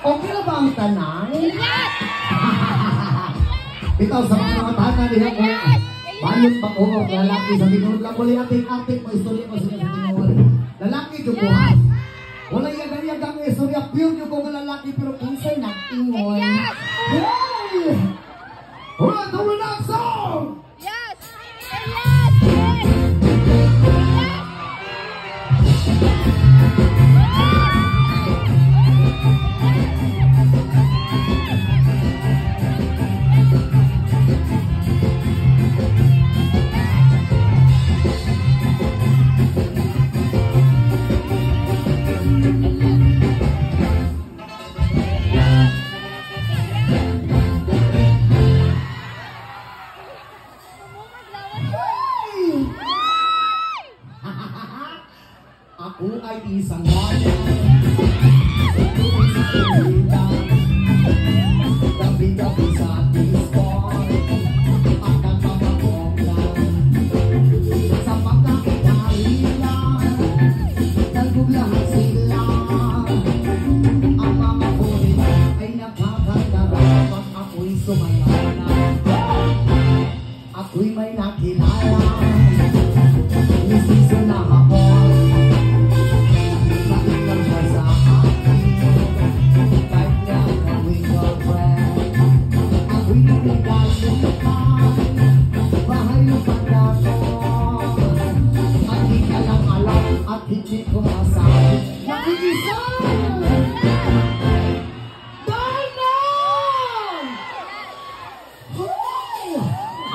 Okay na ba ang tanan? Ito sa mga tanan niya ko. Bayot ba ko lalaki sa tinuod lang wala ating mo istorya ko sa tinuod. Lalaki jud ko. Wala yagang istorya pure jud ko nga lalaki pero kinsay nag-ingon. Hey! Hold the next song! Yes! Yes! Aku ay isang wala gabi-gabi sa discord akan mamabongga sa pagkakitalilan naguglahan sila ang mga bulit ay nakakagara pag ako'y sumayana ako'y may nakilala isiso na ako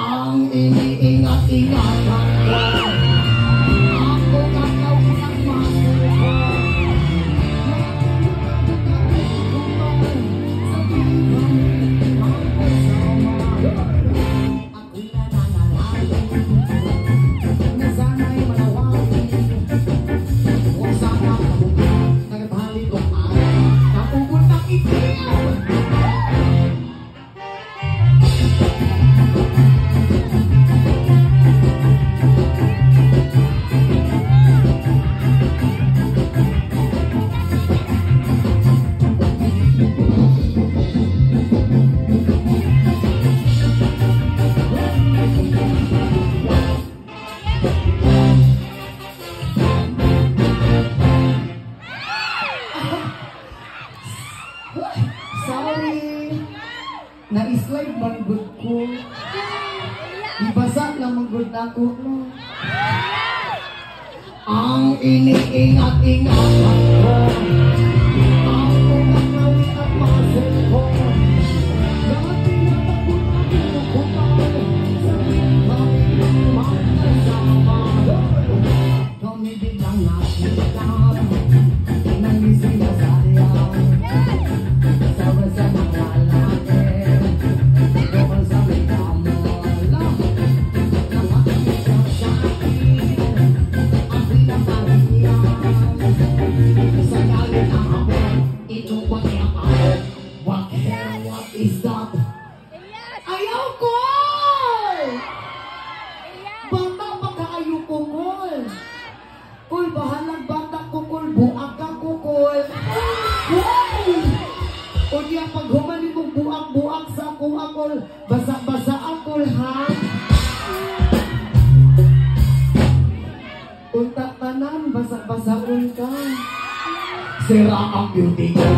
ang iniingat-ingatan ko ako kakaunan masuko sa bilang magkasama ako'y nananalain na sana'y malawin huwag sana kabukit nagbalik ko ay napugod na ikiyaw. Sorry, na-slide manggod ko. Ibasa lang manggod ako, no? Ang iniingat-ingatan ko ako nakawin at masok ko dati natakot ako kumay sa biglang magkasama kami biglang nakita nangising na sayang sama-sama lalaki doon sa may kamo lang nakakita sa akin ang pinapariyan sa galit ang hapon ito pati ang ako what hell, what is that? Ayaw ko! Bata baka ayaw ko kol kol bahalang bata ko kol buak ka ko kol o diya pag humali mong buak-buak sa akong akol basa-basa akol ha unta tanan basa-basaon ka sira ang beauty ko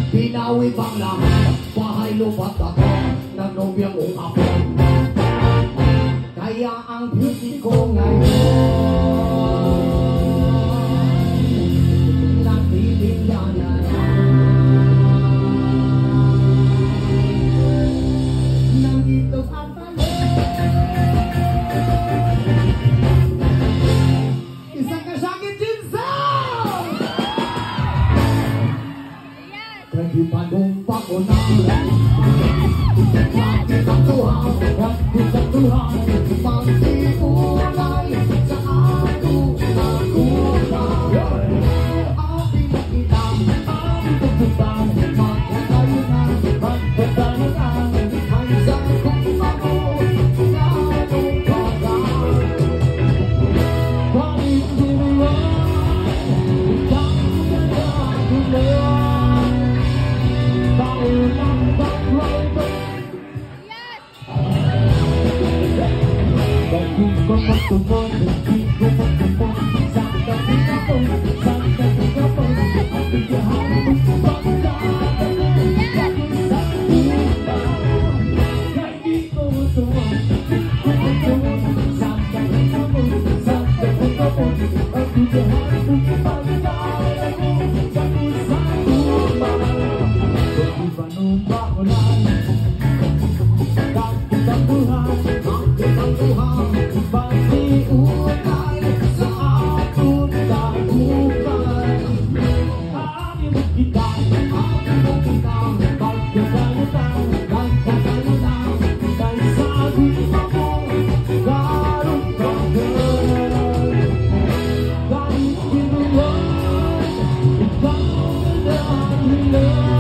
pinawi bang lang bahay lupat ako nagnobyang umapon kaya ang beauty ko ngayon nakilindanan nandito ang talo isang kasakit din sa pwede pa nung pako na bakit ang tuhan bakit ang tuhan pagsikulay sa ako ang pinakita ang tutupang magkatayo na magkatayo na hanggang kung ako ganong baga bakit duruan bakit duruan Tumon, di ko magtapon. Santa Picapo, Santa Picapo. Ang bigyahan mo sa pagkakala mo. Bakit sa lupa? Kahit di ko tuwa, di ko magtawa. Santa Picapo, Santa Picapo. Ang bigyahan mo sa pagkakala mo. Bakit sa lupa? Di ba nung bakulan? Bakit ang buhay? Bakit ang buhay? Bakit unay sa ating tagupan? Amin mo kita, pagkakalitan, dahil sa gusto mo, garong kagal. Kahit kinuwan, ikaw na lang.